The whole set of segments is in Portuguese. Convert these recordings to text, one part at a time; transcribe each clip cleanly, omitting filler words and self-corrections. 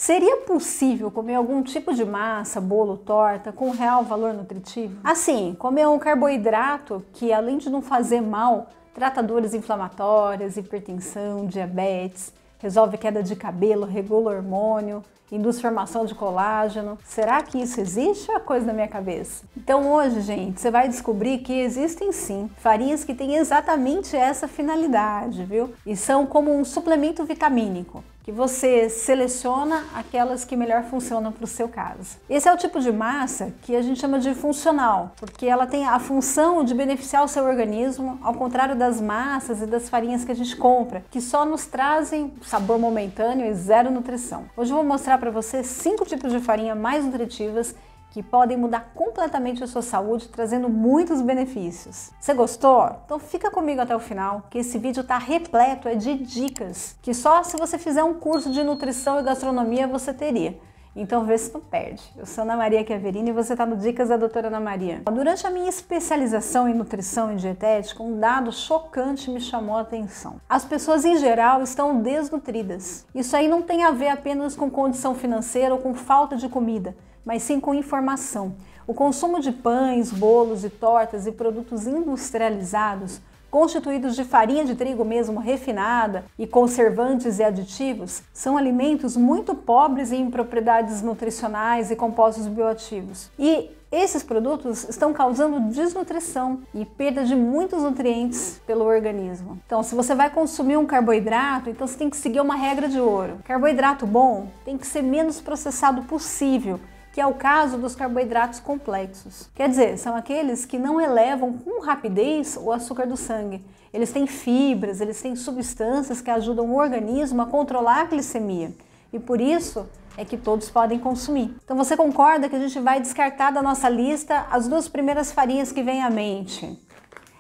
Seria possível comer algum tipo de massa, bolo, torta com real valor nutritivo? Assim, comer um carboidrato que, além de não fazer mal, trata dores inflamatórias, hipertensão, diabetes, resolve queda de cabelo, regula hormônio, induz formação de colágeno. Será que isso existe ou é coisa da minha cabeça? Então hoje, gente, você vai descobrir que existem sim farinhas que têm exatamente essa finalidade, viu? E são como um suplemento vitamínico, que você seleciona aquelas que melhor funcionam para o seu caso. Esse é o tipo de massa que a gente chama de funcional, porque ela tem a função de beneficiar o seu organismo, ao contrário das massas e das farinhas que a gente compra, que só nos trazem sabor momentâneo e zero nutrição. Hoje eu vou mostrar para você 5 tipos de farinha mais nutritivas que podem mudar completamente a sua saúde, trazendo muitos benefícios. Você gostou? Então fica comigo até o final, que esse vídeo tá repleto de dicas que só se você fizer um curso de nutrição e gastronomia você teria. Então vê se não perde. Eu sou Ana Maria Chiaverini e você está no Dicas da Doutora Ana Maria. Durante a minha especialização em nutrição e dietética, um dado chocante me chamou a atenção. As pessoas em geral estão desnutridas. Isso aí não tem a ver apenas com condição financeira ou com falta de comida, mas sim com informação. O consumo de pães, bolos e tortas e produtos industrializados, constituídos de farinha de trigo mesmo refinada e conservantes e aditivos, são alimentos muito pobres em propriedades nutricionais e compostos bioativos. E esses produtos estão causando desnutrição e perda de muitos nutrientes pelo organismo. Então, se você vai consumir um carboidrato, então você tem que seguir uma regra de ouro. Carboidrato bom tem que ser menos processado possível, que é o caso dos carboidratos complexos. Quer dizer, são aqueles que não elevam com rapidez o açúcar do sangue. Eles têm fibras, eles têm substâncias que ajudam o organismo a controlar a glicemia. E por isso é que todos podem consumir. Então você concorda que a gente vai descartar da nossa lista as 2 primeiras farinhas que vêm à mente?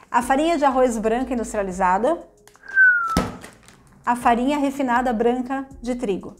A farinha de arroz branca industrializada, a farinha refinada branca de trigo.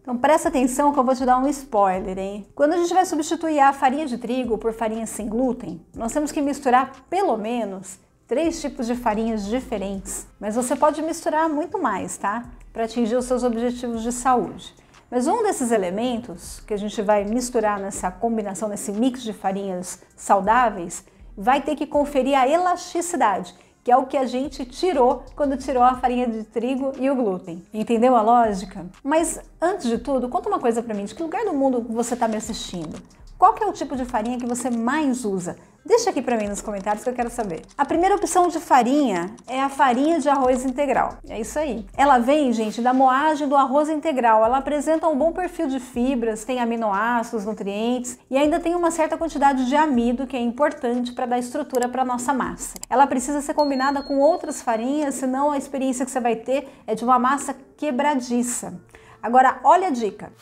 Então presta atenção que eu vou te dar um spoiler, hein? Quando a gente vai substituir a farinha de trigo por farinha sem glúten, nós temos que misturar pelo menos 3 tipos de farinhas diferentes. Mas você pode misturar muito mais, tá? Para atingir os seus objetivos de saúde. Mas um desses elementos que a gente vai misturar nessa combinação, nesse mix de farinhas saudáveis, vai ter que conferir a elasticidade, que é o que a gente tirou quando tirou a farinha de trigo e o glúten. Entendeu a lógica? Mas antes de tudo, conta uma coisa pra mim, de que lugar do mundo você tá me assistindo? Qual que é o tipo de farinha que você mais usa? Deixa aqui pra mim nos comentários que eu quero saber. A primeira opção de farinha é a farinha de arroz integral. É isso aí. Ela vem, gente, da moagem do arroz integral. Ela apresenta um bom perfil de fibras, tem aminoácidos, nutrientes e ainda tem uma certa quantidade de amido que é importante para dar estrutura para nossa massa. Ela precisa ser combinada com outras farinhas, senão a experiência que você vai ter é de uma massa quebradiça. Agora, olha a dica.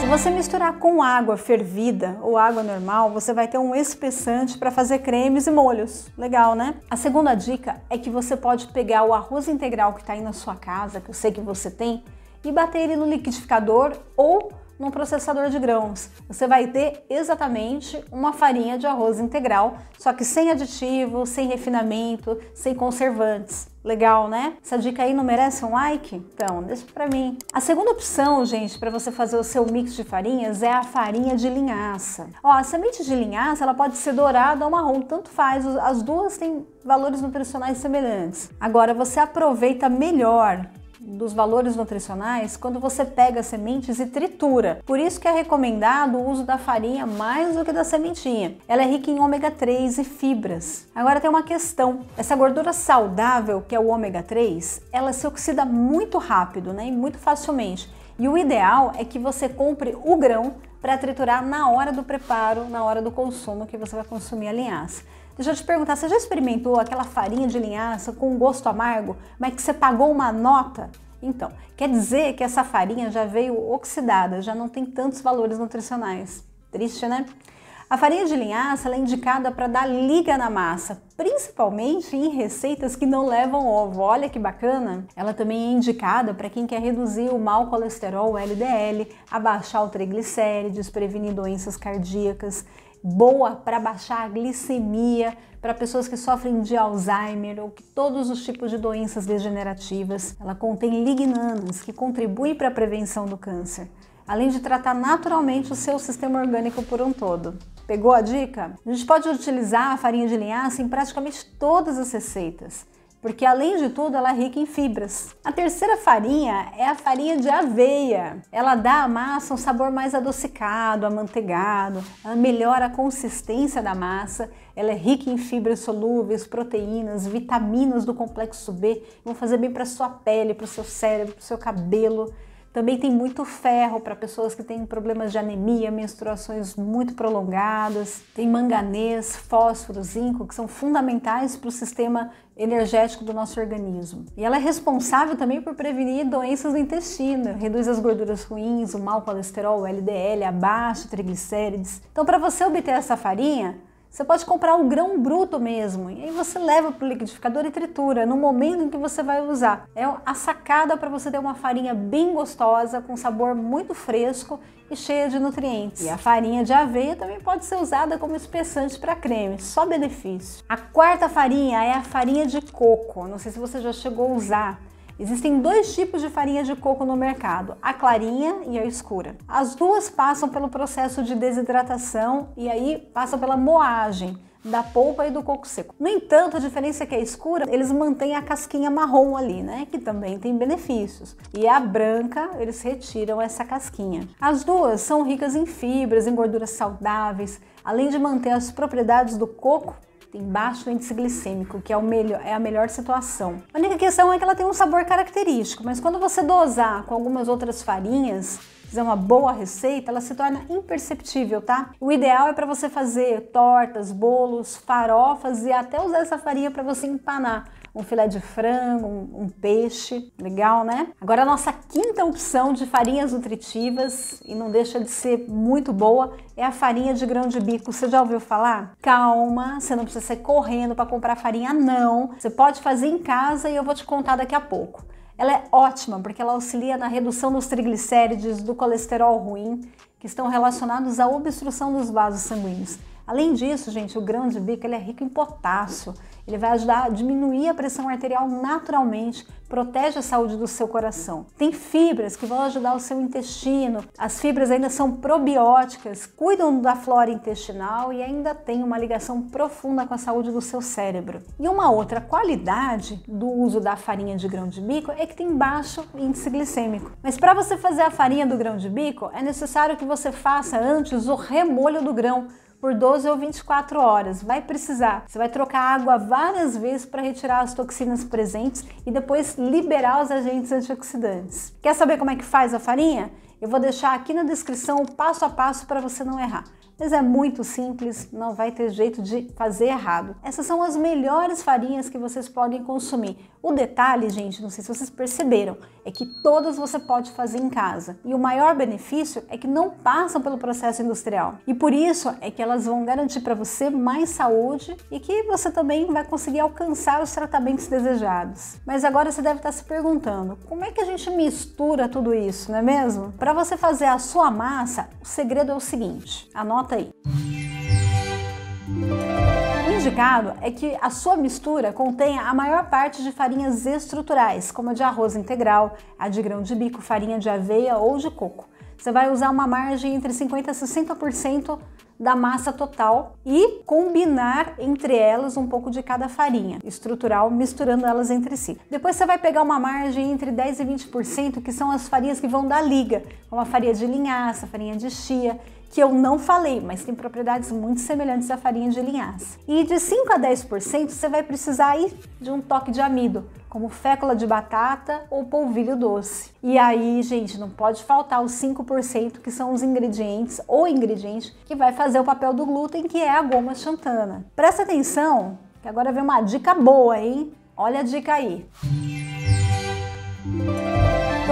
Se você misturar com água fervida ou água normal, você vai ter um espessante para fazer cremes e molhos. Legal, né? A segunda dica é que você pode pegar o arroz integral que está aí na sua casa, que eu sei que você tem, e bater ele no liquidificador ou num processador de grãos. Você vai ter exatamente uma farinha de arroz integral, só que sem aditivos, sem refinamento, sem conservantes. Legal, né? Essa dica aí não merece um like? Então, deixa pra mim. A segunda opção, gente, para você fazer o seu mix de farinhas é a farinha de linhaça. Ó, a semente de linhaça, ela pode ser dourada ou marrom, tanto faz. As duas têm valores nutricionais semelhantes. Agora, você aproveita melhor dos valores nutricionais quando você pega as sementes e tritura. Por isso que é recomendado o uso da farinha mais do que da sementinha. Ela é rica em ômega 3 e fibras. Agora tem uma questão. Essa gordura saudável, que é o ômega 3, ela se oxida muito rápido, né? E muito facilmente. E o ideal é que você compre o grão para triturar na hora do preparo, na hora do consumo que você vai consumir a linhaça. Deixa eu te perguntar, você já experimentou aquela farinha de linhaça com um gosto amargo, mas que você pagou uma nota? Então, quer dizer que essa farinha já veio oxidada, já não tem tantos valores nutricionais. Triste, né? A farinha de linhaça ela é indicada para dar liga na massa, principalmente em receitas que não levam ovo. Olha que bacana! Ela também é indicada para quem quer reduzir o mau colesterol, o LDL, abaixar o triglicérides, prevenir doenças cardíacas. boa para baixar a glicemia, para pessoas que sofrem de Alzheimer ou que todos os tipos de doenças degenerativas. Ela contém lignanas, que contribuem para a prevenção do câncer, além de tratar naturalmente o seu sistema orgânico por um todo. Pegou a dica? A gente pode utilizar a farinha de linhaça em praticamente todas as receitas, porque além de tudo ela é rica em fibras. A terceira farinha é a farinha de aveia. Ela dá à massa um sabor mais adocicado, amanteigado, ela melhora a consistência da massa, ela é rica em fibras solúveis, proteínas, vitaminas do complexo B, que vão fazer bem para a sua pele, para o seu cérebro, para o seu cabelo. Também tem muito ferro para pessoas que têm problemas de anemia, menstruações muito prolongadas. Tem manganês, fósforo, zinco, que são fundamentais para o sistema energético do nosso organismo. E ela é responsável também por prevenir doenças do intestino, reduz as gorduras ruins, o mau colesterol, o LDL, abaixa triglicérides. Então, para você obter essa farinha, você pode comprar o grão bruto mesmo, e aí você leva para o liquidificador e tritura no momento em que você vai usar. É a sacada para você ter uma farinha bem gostosa, com sabor muito fresco e cheia de nutrientes. E a farinha de aveia também pode ser usada como espessante para creme, só benefício. A quarta farinha é a farinha de coco, não sei se você já chegou a usar. Existem dois tipos de farinha de coco no mercado, a clarinha e a escura. As duas passam pelo processo de desidratação e aí passam pela moagem da polpa e do coco seco. No entanto, a diferença é que a escura, eles mantêm a casquinha marrom ali, né? Que também tem benefícios. E a branca, eles retiram essa casquinha. As duas são ricas em fibras, em gorduras saudáveis, além de manter as propriedades do coco. Tem baixo índice glicêmico, que é a melhor situação. A única questão é que ela tem um sabor característico, mas quando você dosar com algumas outras farinhas, fizer uma boa receita, ela se torna imperceptível, tá? O ideal é para você fazer tortas, bolos, farofas e até usar essa farinha para você empanar um filé de frango, um peixe, legal, né? Agora a nossa quinta opção de farinhas nutritivas, e não deixa de ser muito boa, é a farinha de grão de bico. Você já ouviu falar? Calma, você não precisa sair correndo para comprar farinha, não. Você pode fazer em casa e eu vou te contar daqui a pouco. Ela é ótima porque ela auxilia na redução dos triglicérides, do colesterol ruim, que estão relacionados à obstrução dos vasos sanguíneos. Além disso, gente, o grão de bico ele é rico em potássio. Ele vai ajudar a diminuir a pressão arterial naturalmente, protege a saúde do seu coração. Tem fibras que vão ajudar o seu intestino. As fibras ainda são probióticas, cuidam da flora intestinal e ainda tem uma ligação profunda com a saúde do seu cérebro. E uma outra qualidade do uso da farinha de grão de bico é que tem baixo índice glicêmico. Mas para você fazer a farinha do grão de bico, é necessário que você faça antes o remolho do grão, por 12 ou 24 horas. Vai precisar. Você vai trocar água várias vezes para retirar as toxinas presentes e depois liberar os agentes antioxidantes. Quer saber como é que faz a farinha? Eu vou deixar aqui na descrição o passo a passo para você não errar. Mas é muito simples, não vai ter jeito de fazer errado. Essas são as melhores farinhas que vocês podem consumir. O detalhe, gente, não sei se vocês perceberam, é que todas você pode fazer em casa. E o maior benefício é que não passam pelo processo industrial. E por isso é que elas vão garantir para você mais saúde e que você também vai conseguir alcançar os tratamentos desejados. Mas agora você deve estar se perguntando, como é que a gente mistura tudo isso, não é mesmo? Para você fazer a sua massa, o segredo é o seguinte, anota aí. O indicado é que a sua mistura contenha a maior parte de farinhas estruturais, como a de arroz integral, a de grão de bico, farinha de aveia ou de coco. Você vai usar uma margem entre 50% a 60% da massa total e combinar entre elas um pouco de cada farinha estrutural, misturando elas entre si. Depois você vai pegar uma margem entre 10% e 20%, que são as farinhas que vão dar liga, como a farinha de linhaça, a farinha de chia, que eu não falei, mas tem propriedades muito semelhantes à farinha de linhaça. E de 5% a 10% você vai precisar aí de um toque de amido, como fécula de batata ou polvilho doce. E aí, gente, não pode faltar os 5% que são os ingredientes ou ingrediente que vai fazer o papel do glúten, que é a goma xantana. Presta atenção, que agora vem uma dica boa, hein? Olha a dica aí.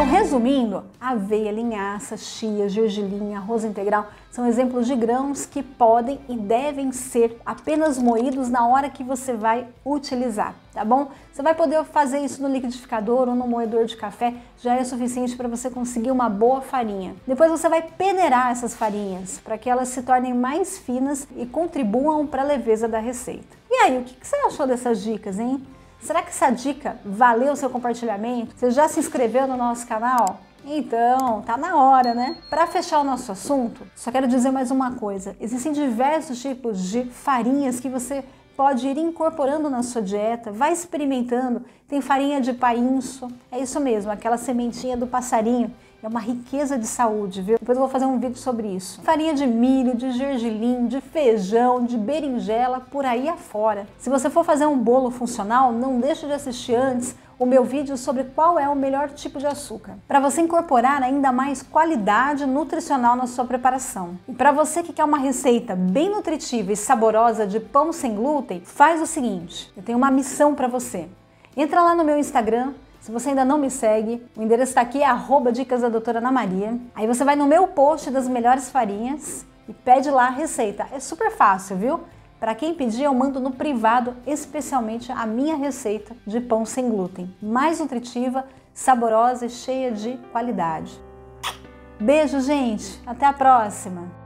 Então, resumindo, aveia, linhaça, chia, gergelim, arroz integral são exemplos de grãos que podem e devem ser apenas moídos na hora que você vai utilizar, tá bom? Você vai poder fazer isso no liquidificador ou no moedor de café, já é suficiente para você conseguir uma boa farinha. Depois você vai peneirar essas farinhas para que elas se tornem mais finas e contribuam para a leveza da receita. E aí, o que você achou dessas dicas, hein? Será que essa dica valeu o seu compartilhamento? Você já se inscreveu no nosso canal? Então, tá na hora, né? Para fechar o nosso assunto, só quero dizer mais uma coisa. Existem diversos tipos de farinhas que você pode ir incorporando na sua dieta, vai experimentando. Tem farinha de painço, é isso mesmo, aquela sementinha do passarinho. É uma riqueza de saúde, viu? Depois eu vou fazer um vídeo sobre isso. Farinha de milho, de gergelim, de feijão, de berinjela, por aí afora. Se você for fazer um bolo funcional, não deixe de assistir antes o meu vídeo sobre qual é o melhor tipo de açúcar, para você incorporar ainda mais qualidade nutricional na sua preparação. E para você que quer uma receita bem nutritiva e saborosa de pão sem glúten, faz o seguinte, eu tenho uma missão para você. Entra lá no meu Instagram. Se você ainda não me segue, o endereço está aqui, é @dicas da doutora Ana Maria. Aí você vai no meu post das melhores farinhas e pede lá a receita. É super fácil, viu? Para quem pedir, eu mando no privado, especialmente a minha receita de pão sem glúten. Mais nutritiva, saborosa e cheia de qualidade. Beijo, gente! Até a próxima!